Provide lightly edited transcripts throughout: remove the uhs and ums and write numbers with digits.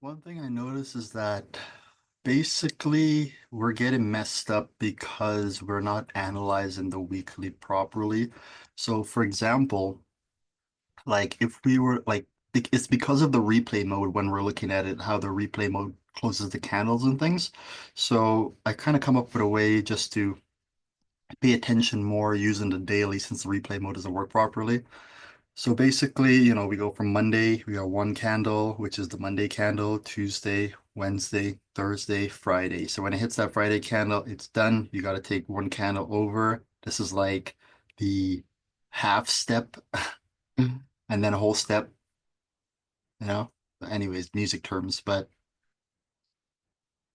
One thing I notice is that basically we're getting messed up because we're not analyzing the weekly properly. So, for example, like if we were like, it's because of the replay mode when we're looking at it, how the replay mode closes the candles and things. So, I kind of come up with a way just to pay attention more using the daily since the replay mode doesn't work properly. So basically, we go from Monday, we got one candle, which is the Monday candle, Tuesday, Wednesday, Thursday, Friday. So when it hits that Friday candle, it's done. You got to take one candle over. This is like the half step and then a whole step, you know. Anyways, music terms, but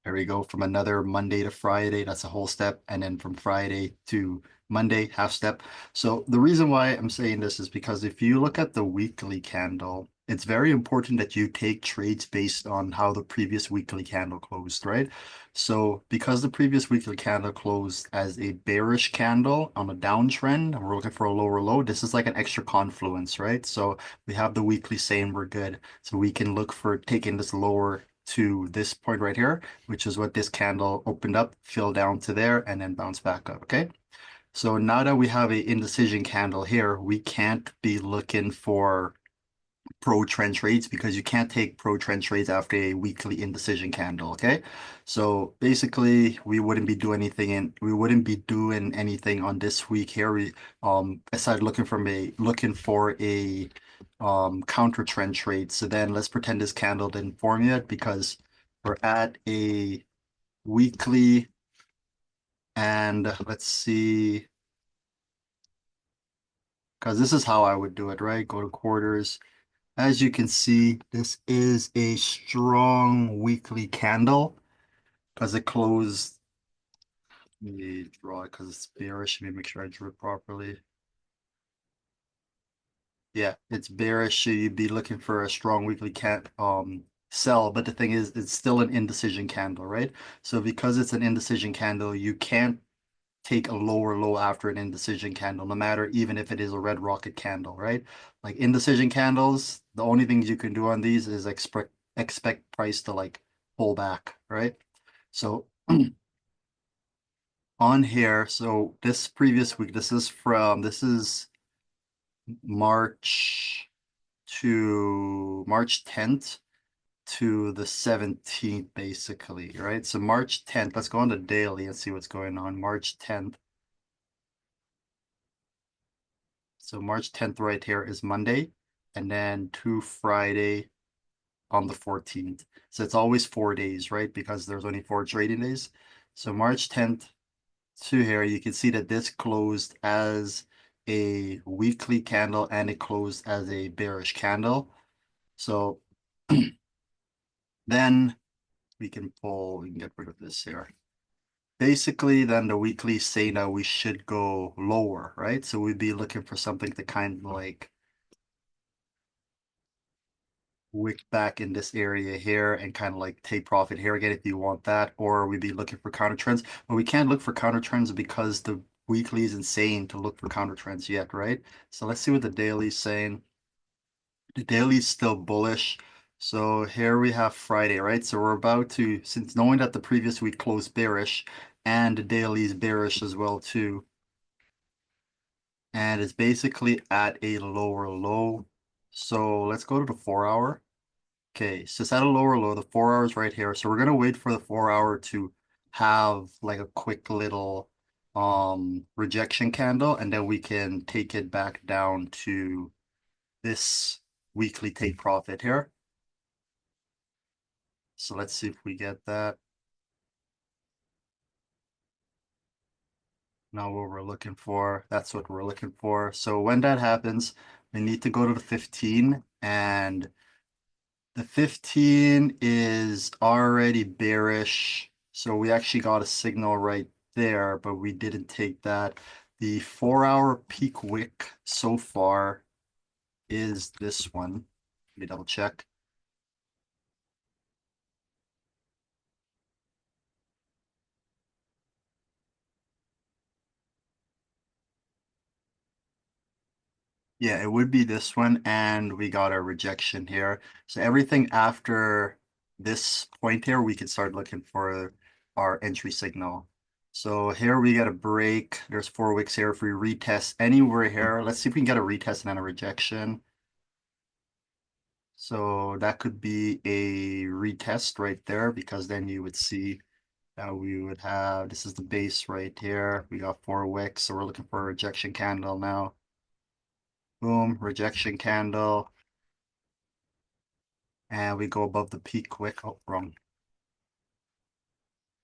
there we go. From another Monday to Friday, that's a whole step. And then from Friday to Monday, half step. So the reason why I'm saying this is because if you look at the weekly candle, it's very important that you take trades based on how the previous weekly candle closed, right? So because the previous weekly candle closed as a bearish candle on a downtrend, and we're looking for a lower low, this is like an extra confluence, right? So we have the weekly saying we're good. So we can look for taking this lower to this point right here, which is what this candle opened up, fell down to there, and then bounced back up. Okay. So now that we have a indecision candle here, we can't be looking for pro trend trades because you can't take pro trend trades after a weekly indecision candle. Okay. So basically we wouldn't be doing anything on this week here. We aside looking for a counter trend trade. So then let's pretend this candle didn't form yet because we're at a weekly, and let's see, because this is how I would do it, right? Go to quarters. As you can see, this is a strong weekly candle because it closed. Let me draw it because it's bearish. Let me make sure I drew it properly. Yeah, it's bearish. So you'd be looking for a strong weekly can sell, but the thing is, it's still an indecision candle, right? So because it's an indecision candle, you can't take a lower low after an indecision candle, no matter even if it is a red rocket candle, right? Like indecision candles, the only things you can do on these is expect price to like pull back, right? So on here, so this previous week, this is March to March 10th to the 17th, basically, right? So March 10th, let's go on to daily and see what's going on. March 10th. So March 10th right here is Monday, and then to Friday on the 14th. So it's always 4 days, right? Because there's only four trading days. So March 10th to here, you can see that this closed as a weekly candle and it closed as a bearish candle. So then we can get rid of this here. Basically, then the weekly say that we should go lower, right? So we'd be looking for something to kind of like wick back in this area here and kind of like take profit here again if you want that, or we'd be looking for counter trends. But we can't look for counter trends because the weekly is insane to look for counter trends yet, right? So let's see what the daily is saying. The daily is still bullish. So here we have Friday, right? So we're about to, since knowing that the previous week closed bearish and the daily is bearish as well too, and it's basically at a lower low. So let's go to the 4 hour. Okay, so it's at a lower low, the 4 hours right here. So we're gonna wait for the 4 hour to have like a quick little rejection candle, and then we can take it back down to this weekly take profit here. So let's see if we get that. Now what we're looking for. That's what we're looking for. So when that happens, we need to go to the 15, and the 15 is already bearish. So we actually got a signal right there, but we didn't take that. The 4 hour peak wick so far is this one. Let me double check. Yeah, it would be this one, and we got a rejection here. So everything after this point here, we can start looking for our entry signal. So here we get a break. There's 4 wicks here. If we retest anywhere here, let's see if we can get a retest and then a rejection. So that could be a retest right there, because then you would see that we would have, this is the base right here. We got 4 wicks, so we're looking for a rejection candle now. Boom, rejection candle. And we go above the peak wick. Oh, wrong.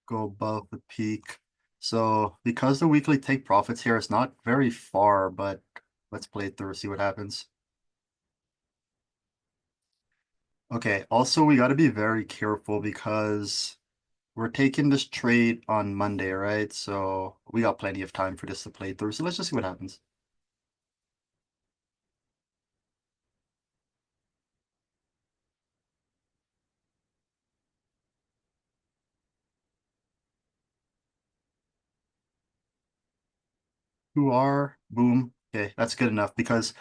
Go above the peak. So because the weekly take profits here is not very far, but let's play it through, see what happens. Okay, also we got to be very careful because we're taking this trade on Monday, right? So we got plenty of time for this to play through. So let's just see what happens. Who are, boom. Okay, that's good enough because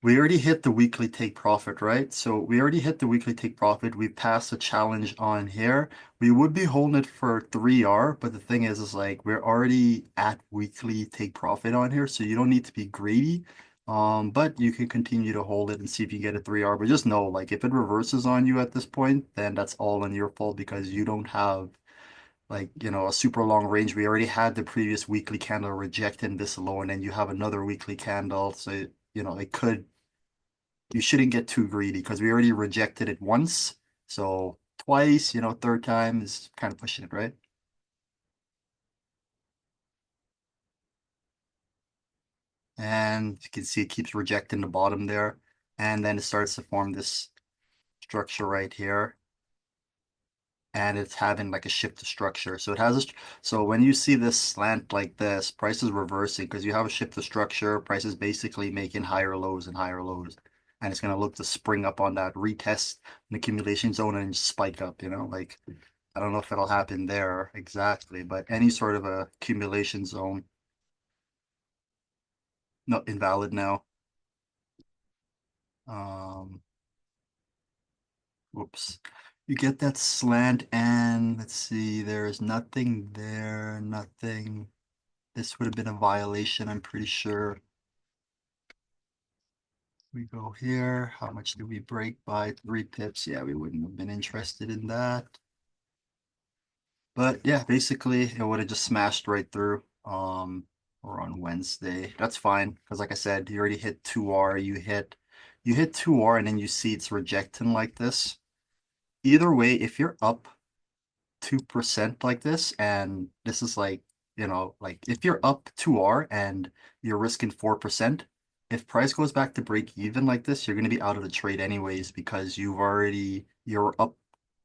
we already hit the weekly take profit, right? So we already hit the weekly take profit. We passed the challenge on here. We would be holding it for 3R, but the thing is like we're already at weekly take profit on here, so you don't need to be greedy. But you can continue to hold it and see if you get a 3R. But just know, like if it reverses on you at this point, then that's all on your fault because you don't have like, a super long range. We already had the previous weekly candle rejecting this low, and then you have another weekly candle. So, it could you shouldn't get too greedy because we already rejected it once. So twice, third time is kind of pushing it, right? And you can see it keeps rejecting the bottom there. And then it starts to form this structure right here. And it's having like a shift to structure. So it has a, so when you see this slant like this, price is reversing because you have a shift to structure. Price is basically making higher lows and higher lows. And it's going to look to spring up on that retest an accumulation zone and spike up, like I don't know if it'll happen there exactly, but any sort of a accumulation zone, not invalid now. Um, Whoops. You get that slant and let's see, there is nothing there, nothing. This would have been a violation, I'm pretty sure. We go here. How much do we break by? 3 pips. Yeah, we wouldn't have been interested in that. But yeah, basically it would have just smashed right through. Or on Wednesday. That's fine because like I said, you already hit 2R, you hit 2R and then you see it's rejecting like this. Either way, if you're up 2% like this, and this is like if you're up 2R and you're risking 4%, if price goes back to break even like this, you're going to be out of the trade anyways because you're up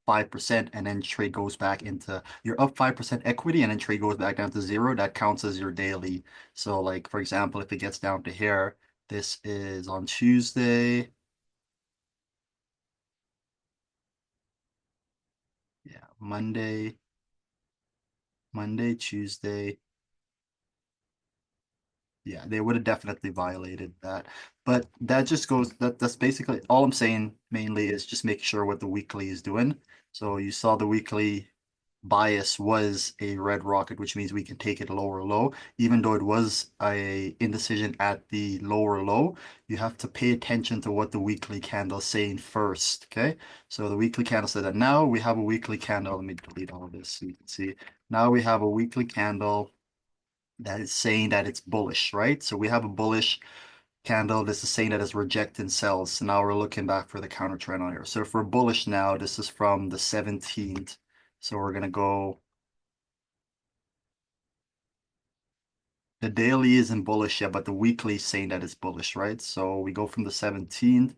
5% and then trade goes back into you're up 5% equity and then trade goes back down to zero. That counts as your daily. So like for example, if it gets down to here, this is on Tuesday. Yeah, Tuesday. Yeah, they would have definitely violated that. But that's basically all I'm saying mainly is just make sure what the weekly is doing. So you saw the weekly bias was a red rocket, which means we can take it lower low. Even though it was a indecision at the lower low, you have to pay attention to what the weekly candle is saying first. Okay. So the weekly candle said that now we have a weekly candle. Let me delete all this so you can see. Now we have a weekly candle that is saying that it's bullish, right? So we have a bullish candle. This is saying that it's rejecting sells. So now we're looking back for the counter trend on here. So if we're bullish now, this is from the 17th. So we're gonna go. The daily isn't bullish yet, but the weekly is saying that it's bullish, right? So we go from the 17th.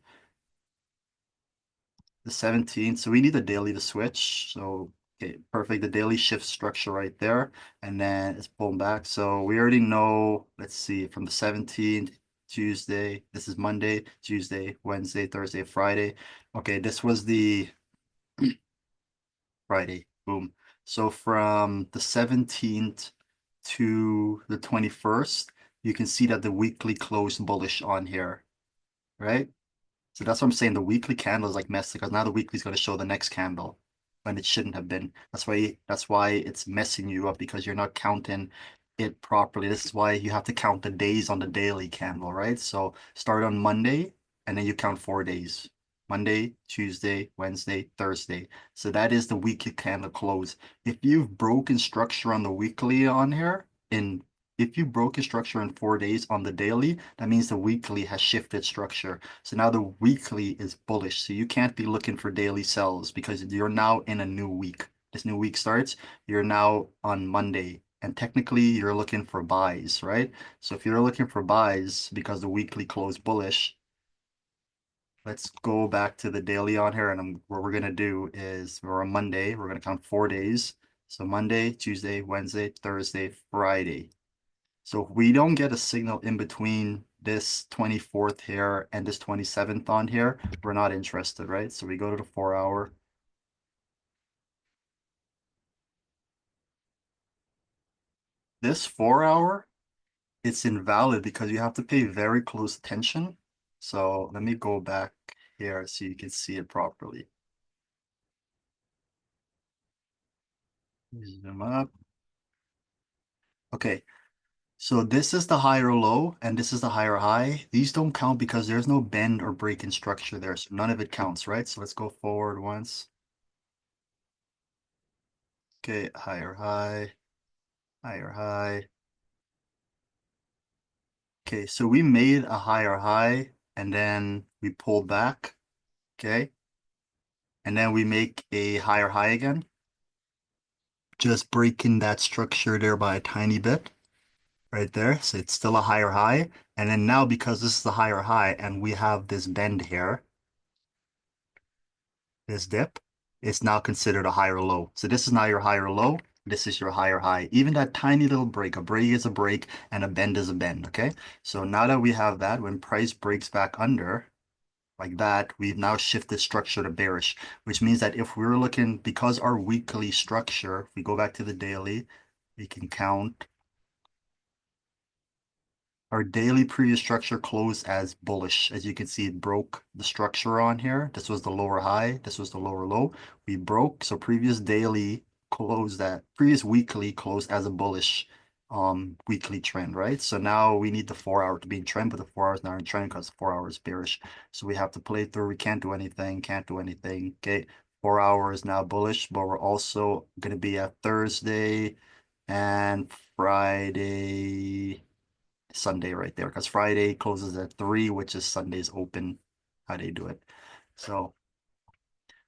So we need the daily to switch. So okay, perfect. The daily shift structure right there, and then it's pulling back. So we already know. Let's see, from the 17th, Tuesday. This is Monday, Tuesday, Wednesday, Thursday, Friday. Okay, this was the Friday. Boom. So from the 17th to the 21st, you can see that the weekly closed bullish on here. right? So that's what I'm saying. The weekly candle is like messy because now the weekly is going to show the next candle when it shouldn't have been. That's why it's messing you up because you're not counting it properly. This is why you have to count the days on the daily candle, right? So start on Monday and then you count 4 days. Monday, Tuesday, Wednesday, Thursday. So that is the weekly candle close. If you've broken structure on the weekly on here in if you broke your structure in 4 days on the daily, that means the weekly has shifted structure. So now the weekly is bullish. So you can't be looking for daily sells because you're now in a new week. This new week starts, you're now on Monday. And technically you're looking for buys, right? So if you're looking for buys because the weekly closed bullish, let's go back to the daily on here. And what we're going to do is we're on Monday. We're going to count 4 days. So Monday, Tuesday, Wednesday, Thursday, Friday. So if we don't get a signal in between this 24th here and this 27th on here, we're not interested, right? So we go to the 4 hour. This 4 hour, it's invalid because you have to pay very close attention. So let me go back here so you can see it properly. Zoom up. Okay, so this is the higher low and this is the higher high. These don't count because there's no bend or break in structure there. So none of it counts, right? So let's go forward once. Okay, higher high, higher high. Okay, so we made a higher high and then we pulled back. Okay, and then we make a higher high again, just breaking that structure there by a tiny bit right there. So it's still a higher high. And then now because this is the higher high and we have this bend here, this dip, it's now considered a higher low. So this is now your higher low. This is your higher high. Even that tiny little break, a break is a break and a bend is a bend. Okay. So now that we have that, when price breaks back under like that, we've now shifted structure to bearish, which means that if we're looking, because our weekly structure, if we go back to the daily, we can count our daily previous structure closed as bullish. As you can see, it broke the structure on here. This was the lower high. This was the lower low. We broke. So previous daily closed that, previous weekly closed as a bullish weekly trend, right? So now we need the 4 hour to be in trend, but the 4 hours not in trend because the 4 hours is bearish. So we have to play through. We can't do anything, can't do anything. Okay. 4 hours now bullish, but we're also going to be at Thursday and Friday. Sunday right there because Friday closes at 3, which is Sunday's open, how they do it. So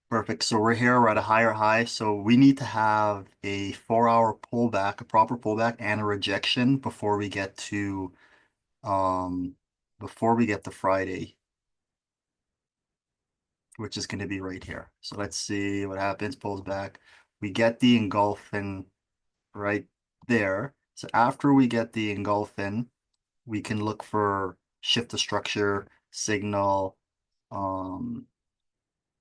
perfect. So we're here, we're at a higher high. So we need to have a 4 hour pullback, a proper pullback and a rejection um before we get to Friday, which is going to be right here. So let's see what happens, pulls back. We get the engulfing right there. So after we get the engulfing, we can look for shift to structure, signal, um,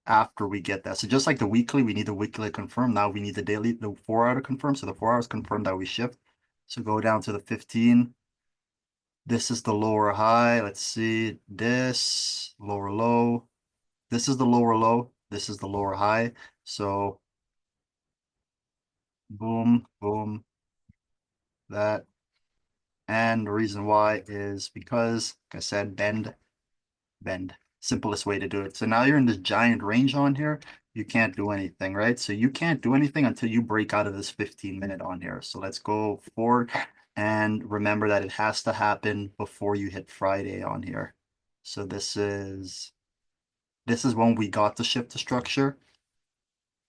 after we get that. So just like the weekly, we need the weekly to confirm. Now we need the daily, the 4 hour to confirm. So the 4 hours confirm that we shift. So go down to the 15. This is the lower high. Let's see. This lower low. This is the lower low. This is the lower high. So boom, boom, that. And the reason why is because, like I said, bend. Simplest way to do it. So now you're in this giant range on here. You can't do anything, right? So you can't do anything until you break out of this 15-minute on here. So let's go forward and remember that it has to happen before you hit Friday on here. So this is when we got the shift to structure.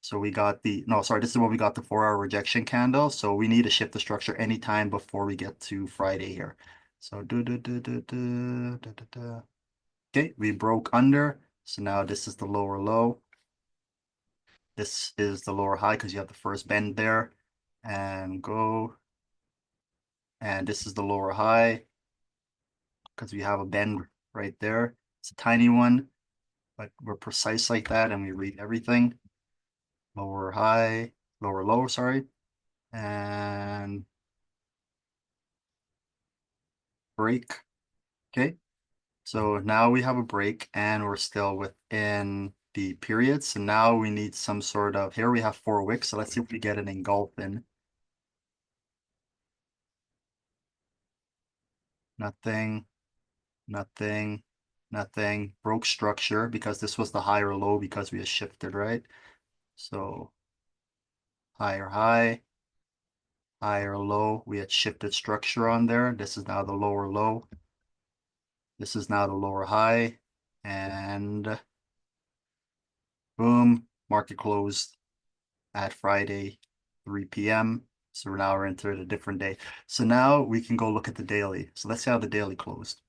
So we got the, no, sorry, this is when we got the 4 hour rejection candle. So we need to shift the structure anytime before we get to Friday here. So okay, we broke under. So now this is the lower low. This is the lower high because you have the first bend there. And go. And this is the lower high because we have a bend right there. It's a tiny one, but we're precise like that and we read everything. Lower high, lower low, sorry. And break. Okay. So now we have a break and we're still within the period. So now we need some sort of, here we have 4 wicks. So let's see if we get an engulfing. Nothing, nothing, nothing. Broke structure because this was the higher low because we had shifted, right? So higher high, higher low. We had shifted structure on there. This is now the lower low. This is now the lower high. And boom, market closed at Friday, 3 p.m. So now we're into a different day. So now we can go look at the daily. So let's see how the daily closed.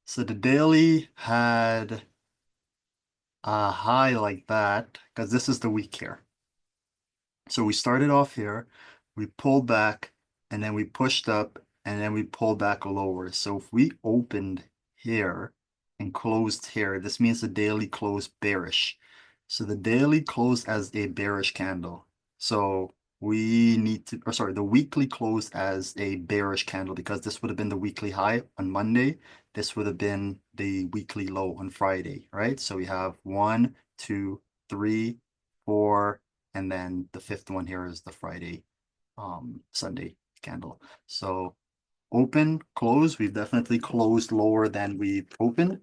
So the daily had a high like that because this is the week here. So we started off here, we pulled back, and then we pushed up, and then we pulled back lower. So if we opened here and closed here, this means the daily closed bearish. So the daily closed as a bearish candle. So we need to, or sorry, the weekly closed as a bearish candle because this would have been the weekly high on Monday. This would have been the weekly low on Friday, right? So we have 1, 2, 3, 4, and then the fifth one here is the Friday, Sunday candle. So open, close, we've definitely closed lower than we opened.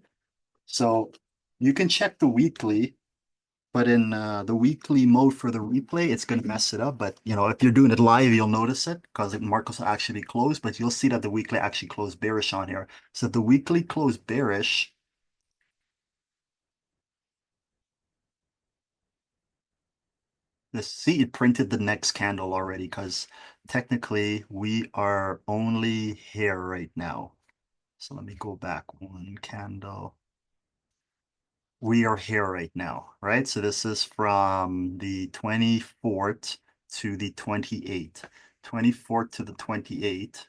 So you can check the weekly, but in the weekly mode for the replay, it's going to mess it up. But you know, if you're doing it live, you'll notice it because the markets will actually close, but you'll see that the weekly actually closed bearish on here. So the weekly closed bearish. This, see, it printed the next candle already because technically we are only here right now. So let me go back one candle. We are here right now, right? So this is from the 24th to the 28th. 24th to the 28th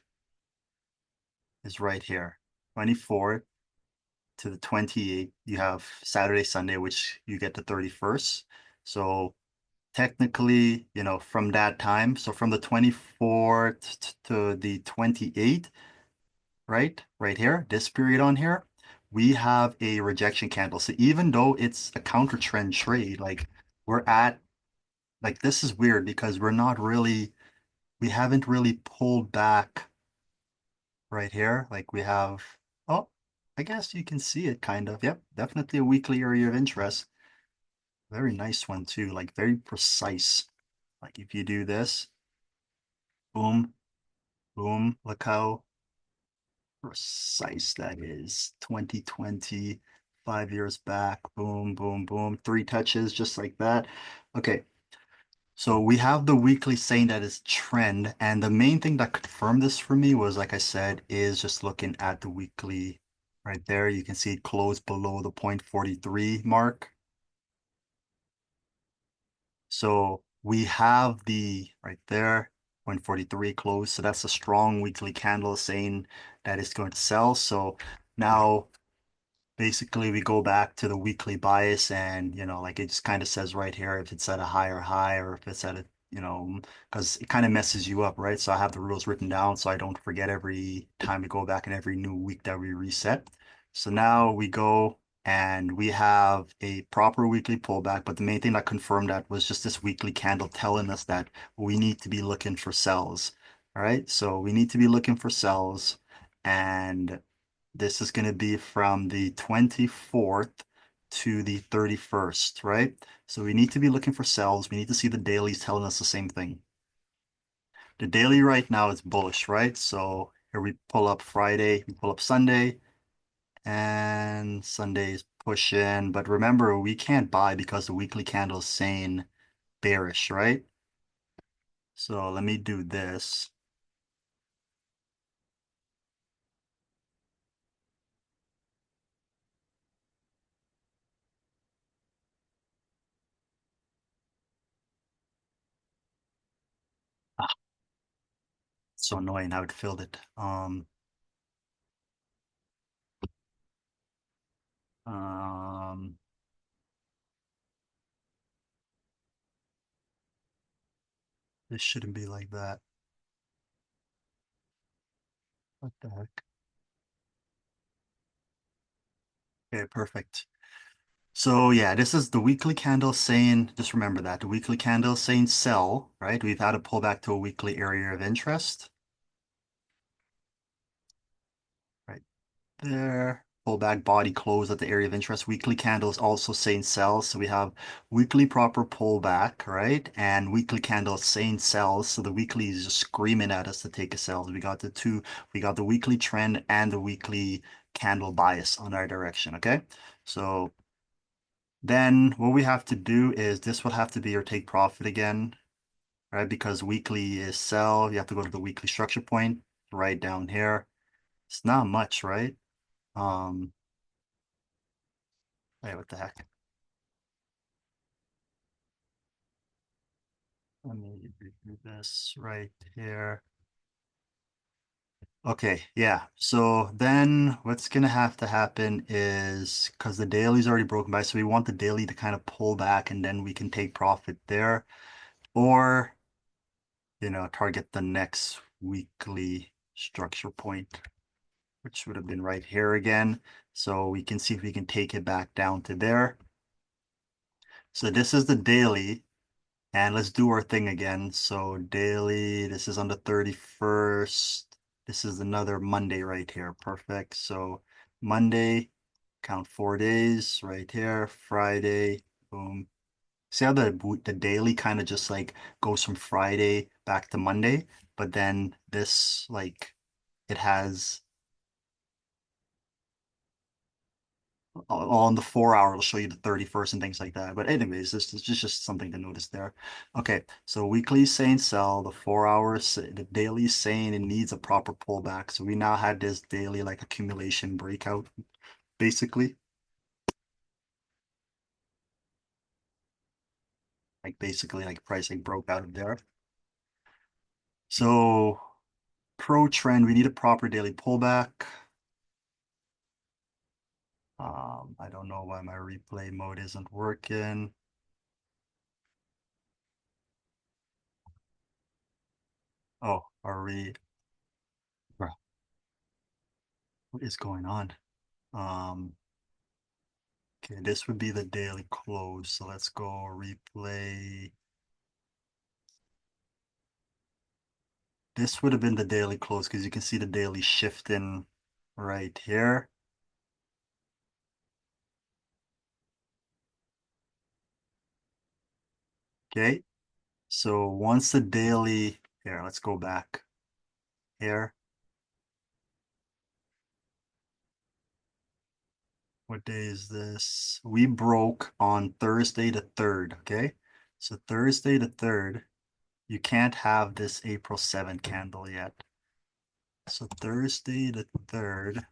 is right here. 24th to the 28th, you have Saturday, Sunday, which you get the 31st. So technically, you know, from that time, so from the 24th to the 28th, right? Right here, this period on here, we have a rejection candle. So even though it's a counter trend trade, like we're at, like this is weird because we're not really, we haven't really pulled back right here. Like we have, oh, I guess you can see it kind of. Yep, definitely a weekly area of interest. Very nice one too, like very precise. Like if you do this, boom, boom, look how precise that is. 2020, 5 years back, boom, boom, boom, 3 touches, just like that. Okay, so we have the weekly saying that is trend, and the main thing that confirmed this for me was, like I said, is just looking at the weekly right there. You can see it closed below the 0.43 mark. So we have the right there, 0.43 close. So that's a strong weekly candle saying that it's going to sell. So now basically we go back to the weekly bias and, you know, like it just kind of says right here if it's at a higher high or if it's at a, you know, because it kind of messes you up, right? So I have the rules written down so I don't forget every time we go back in every new week that we reset. So now we go and we have a proper weekly pullback, but the main thing that confirmed that was just this weekly candle telling us that we need to be looking for sells. All right, so we need to be looking for sells, and this is going to be from the 24th to the 31st, right? So we need to be looking for sells. We need to see the dailies telling us the same thing. The daily right now is bullish, right? So here we pull up Friday, we pull up Sunday, and Sunday's pushing. But remember, we can't buy because the weekly candle is saying bearish, right? So let me do this. Ah, it's so annoying how it filled it. Um, this shouldn't be like that. What the heck? Okay, perfect. So yeah, this is the weekly candle saying, just remember that, the weekly candle saying sell, right? We've had a pullback to a weekly area of interest, right there. Pullback body close at the area of interest. Weekly candles also saying sell. So we have weekly proper pullback, right? And weekly candle saying sells. So the weekly is just screaming at us to take a sell. We got the two, we got the weekly trend and the weekly candle bias on our direction, okay? So then what we have to do is this will have to be your take profit again, right? Because weekly is sell. You have to go to the weekly structure point right down here. It's not much, right? Um, Hey, what the heck? Let me do this right here. Okay, yeah. So then what's gonna have to happen is because the daily's already broken by, so we want the daily to kind of pull back and then we can take profit there. Or, target the next weekly structure point, which would have been right here again. So we can see if we can take it back down to there. So this is the daily. And let's do our thing again. So daily, this is on the 31st. This is another Monday right here. Perfect. So Monday, count 4 days right here. Friday, boom. See how the daily kind of just like goes from Friday back to Monday, but then this like it has on the 4 hour, it'll show you the 31st and things like that. But anyways, this is just something to notice there. Okay, so weekly saying sell, the 4 hours, the daily saying it needs a proper pullback. So we now had this daily like accumulation breakout, basically. Like basically like pricing broke out of there. So pro trend, we need a proper daily pullback. I don't know why my replay mode isn't working. Oh, are we, bro, what is going on? Um, Okay, this would be the daily close. So let's go replay. This would have been the daily close because you can see the daily shifting right here. Okay, so once the daily, here, let's go back here. What day is this? We broke on Thursday the 3rd, okay? So Thursday the 3rd, you can't have this April 7th candle yet. So Thursday the 3rd,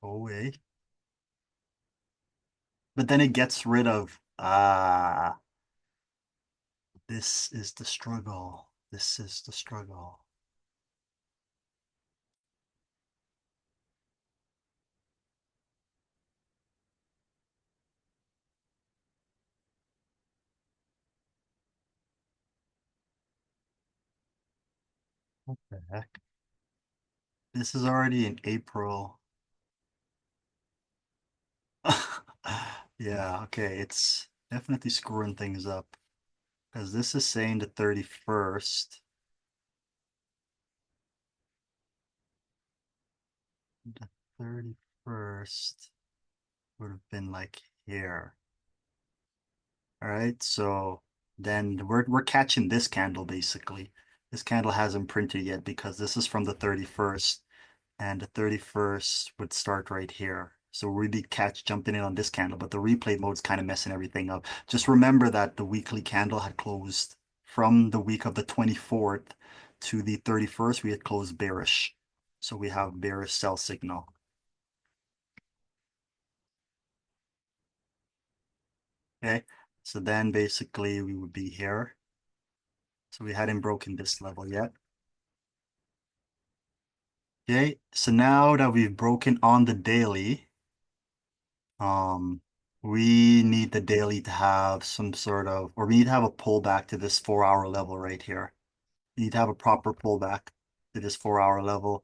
go away. But then it gets rid of, this is the struggle. This is the struggle. What the heck? This is already in April. Yeah, okay, it's definitely screwing things up because this is saying the 31st. The 31st would have been like here. All right, so then we're catching this candle basically. This candle hasn't printed yet because this is from the 31st. And the 31st would start right here. So we'd be catch jumping in on this candle, but the replay mode's kind of messing everything up. Just remember that the weekly candle had closed from the week of the 24th to the 31st, we had closed bearish. So we have bearish sell signal. Okay. So then basically we would be here. So we hadn't broken this level yet. Okay. So now that we've broken on the daily, Um, we need the daily to have some sort of, or we need to have a pullback to this 4 hour level right here. We need to have a proper pullback to this 4 hour level.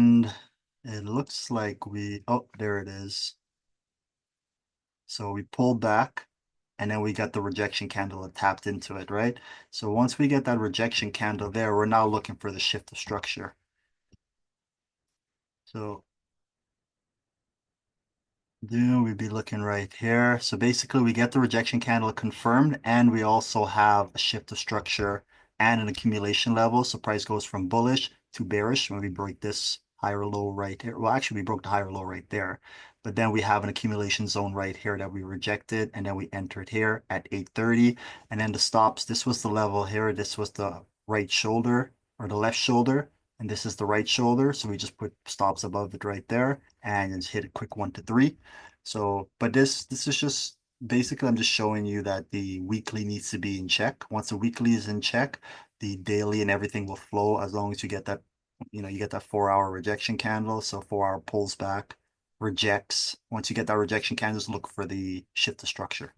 And it looks like oh, there it is. So we pulled back and then we got the rejection candle that tapped into it, right? So once we get that rejection candle there, we're now looking for the shift of structure. So then we'd be looking right here. So basically we get the rejection candle confirmed and we also have a shift of structure and an accumulation level. So price goes from bullish to bearish when we break this higher low right here. Well, actually we broke the higher low right there. But then we have an accumulation zone right here that we rejected and then we entered here at 830. And then the stops, this was the level here. This was the right shoulder or the left shoulder. And this is the right shoulder. So we just put stops above it right there and just hit a quick 1 to 3. So, but this is just basically I'm just showing you that the weekly needs to be in check. Once the weekly is in check, the daily and everything will flow as long as you get that, you get that 4-hour rejection candle. So 4-hour pulls back, rejects. Once you get that rejection candles, look for the shift to structure.